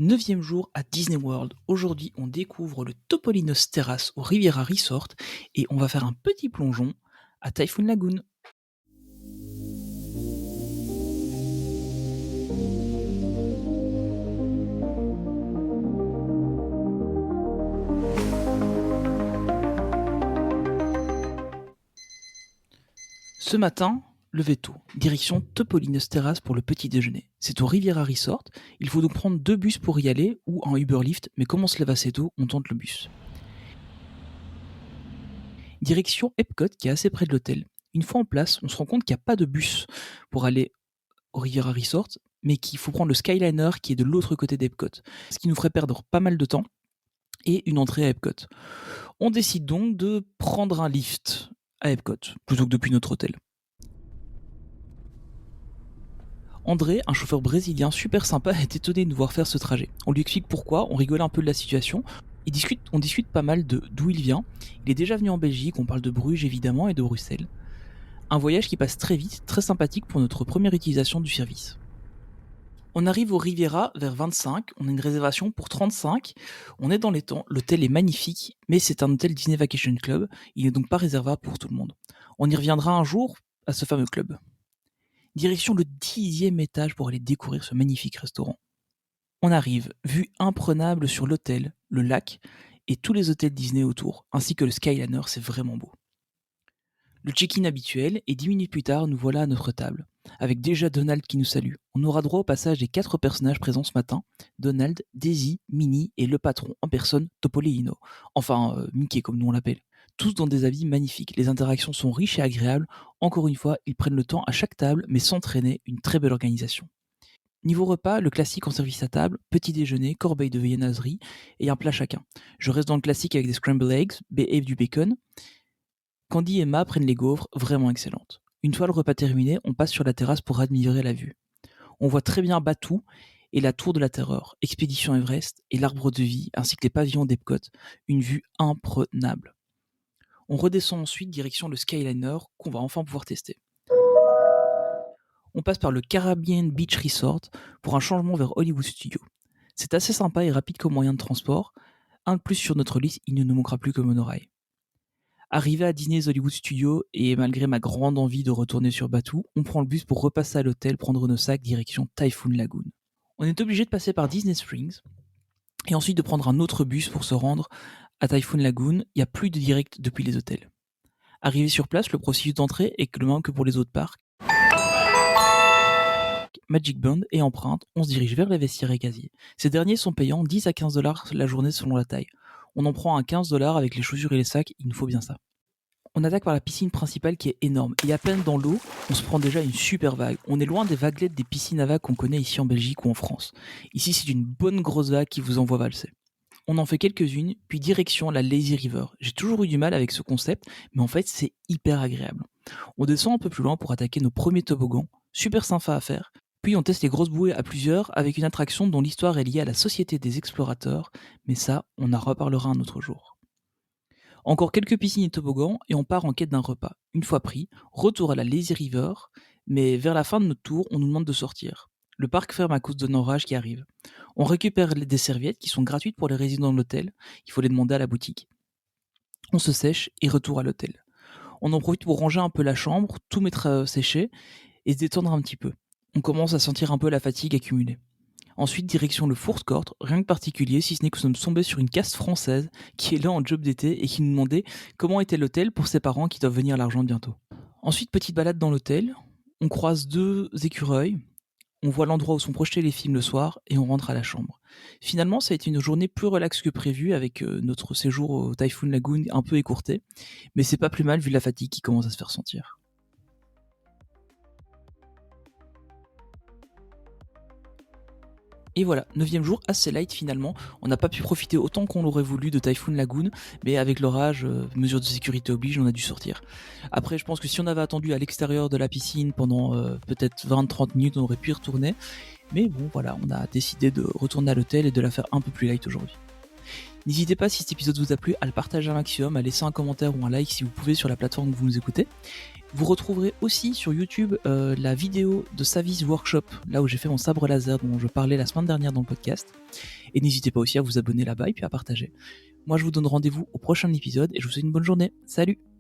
9e jour à Disney World. Aujourd'hui, on découvre le Topolinos Terrace au Riviera Resort et on va faire un petit plongeon à Typhoon Lagoon. Ce matin, levez tôt, direction Topolinos Terrace pour le petit déjeuner. C'est au Riviera Resort, il faut donc prendre 2 bus pour y aller ou un Uber Lyft, mais comme on se lève assez tôt, on tente le bus. Direction Epcot qui est assez près de l'hôtel. Une fois en place, on se rend compte qu'il n'y a pas de bus pour aller au Riviera Resort, mais qu'il faut prendre le Skyliner qui est de l'autre côté d'Epcot, ce qui nous ferait perdre pas mal de temps et une entrée à Epcot. On décide donc de prendre un lift à Epcot plutôt que depuis notre hôtel. André, un chauffeur brésilien super sympa, est étonné de nous voir faire ce trajet. On lui explique pourquoi, on rigole un peu de la situation. On discute pas mal de d'où il vient. Il est déjà venu en Belgique, on parle de Bruges évidemment et de Bruxelles. Un voyage qui passe très vite, très sympathique pour notre première utilisation du service. On arrive au Riviera vers 25, on a une réservation pour 35, on est dans les temps, l'hôtel est magnifique, mais c'est un hôtel Disney Vacation Club, il n'est donc pas réservable pour tout le monde. On y reviendra un jour à ce fameux club. Direction le 10e étage pour aller découvrir ce magnifique restaurant. On arrive, vue imprenable sur l'hôtel, le lac et tous les hôtels Disney autour, ainsi que le Skyliner, c'est vraiment beau. Le check-in habituel et 10 minutes plus tard, nous voilà à notre table, avec déjà Donald qui nous salue. On aura droit au passage des 4 personnages présents ce matin, Donald, Daisy, Minnie et le patron en personne, Topolino, enfin Mickey comme nous on l'appelle. Tous dans des habits magnifiques, les interactions sont riches et agréables, encore une fois, ils prennent le temps à chaque table, mais sans traîner, une très belle organisation. Niveau repas, le classique en service à table, petit déjeuner, corbeille de viennoiserie et un plat chacun. Je reste dans le classique avec des scrambled eggs et du bacon. Candy et Ma prennent les gaufres, vraiment excellentes. Une fois le repas terminé, on passe sur la terrasse pour admirer la vue. On voit très bien Batuu et la tour de la Terreur, Expédition Everest et l'arbre de vie, ainsi que les pavillons d'Epcot, une vue imprenable. On redescend ensuite direction le Skyliner qu'on va enfin pouvoir tester. On passe par le Caribbean Beach Resort pour un changement vers Hollywood Studios. C'est assez sympa et rapide comme moyen de transport. Un de plus sur notre liste, il ne nous manquera plus que monorail. Arrivé à Disney's Hollywood Studios et malgré ma grande envie de retourner sur Batuu, on prend le bus pour repasser à l'hôtel, prendre nos sacs direction Typhoon Lagoon. On est obligé de passer par Disney Springs et ensuite de prendre un autre bus pour se rendre à Typhoon Lagoon. Il n'y a plus de direct depuis les hôtels. Arrivé sur place, le processus d'entrée est le même que pour les autres parcs. Magic Band et empreinte, on se dirige vers les vestiaires et casiers. Ces derniers sont payants 10 à 15 $ la journée selon la taille. On en prend un 15 $ avec les chaussures et les sacs, il nous faut bien ça. On attaque par la piscine principale qui est énorme, et à peine dans l'eau, on se prend déjà une super vague. On est loin des vaguelettes des piscines à vagues qu'on connaît ici en Belgique ou en France. Ici, c'est une bonne grosse vague qui vous envoie valser. On en fait quelques-unes, puis direction la Lazy River. J'ai toujours eu du mal avec ce concept, mais en fait, c'est hyper agréable. On descend un peu plus loin pour attaquer nos premiers toboggans, super sympa à faire. Puis on teste les grosses bouées à plusieurs avec une attraction dont l'histoire est liée à la Société des Explorateurs, mais ça, on en reparlera un autre jour. Encore quelques piscines et toboggans et on part en quête d'un repas. Une fois pris, retour à la Lazy River, mais vers la fin de notre tour, on nous demande de sortir. Le parc ferme à cause d'un orage qui arrive. On récupère des serviettes qui sont gratuites pour les résidents de l'hôtel, il faut les demander à la boutique. On se sèche et retour à l'hôtel. On en profite pour ranger un peu la chambre, tout mettre à sécher et se détendre un petit peu. On commence à sentir un peu la fatigue accumulée. Ensuite, direction le Fourth Court, rien de particulier, si ce n'est que nous sommes tombés sur une caste française qui est là en job d'été et qui nous demandait comment était l'hôtel pour ses parents qui doivent venir à l'Argent bientôt. Ensuite, petite balade dans l'hôtel, on croise 2 écureuils, on voit l'endroit où sont projetés les films le soir et on rentre à la chambre. Finalement, ça a été une journée plus relaxe que prévu avec notre séjour au Typhoon Lagoon un peu écourté, mais c'est pas plus mal vu la fatigue qui commence à se faire sentir. Et voilà, 9e jour, assez light finalement. On n'a pas pu profiter autant qu'on l'aurait voulu de Typhoon Lagoon, mais avec l'orage, mesures de sécurité oblige, on a dû sortir. Après, je pense que si on avait attendu à l'extérieur de la piscine pendant peut-être 20-30 minutes, on aurait pu y retourner. Mais bon, voilà, on a décidé de retourner à l'hôtel et de la faire un peu plus light aujourd'hui. N'hésitez pas, si cet épisode vous a plu, à le partager un maximum, à laisser un commentaire ou un like si vous pouvez sur la plateforme où vous nous écoutez. Vous retrouverez aussi sur YouTube la vidéo de Savis Workshop, là où j'ai fait mon sabre laser dont je parlais la semaine dernière dans le podcast. Et n'hésitez pas aussi à vous abonner là-bas et puis à partager. Moi je vous donne rendez-vous au prochain épisode et je vous souhaite une bonne journée. Salut!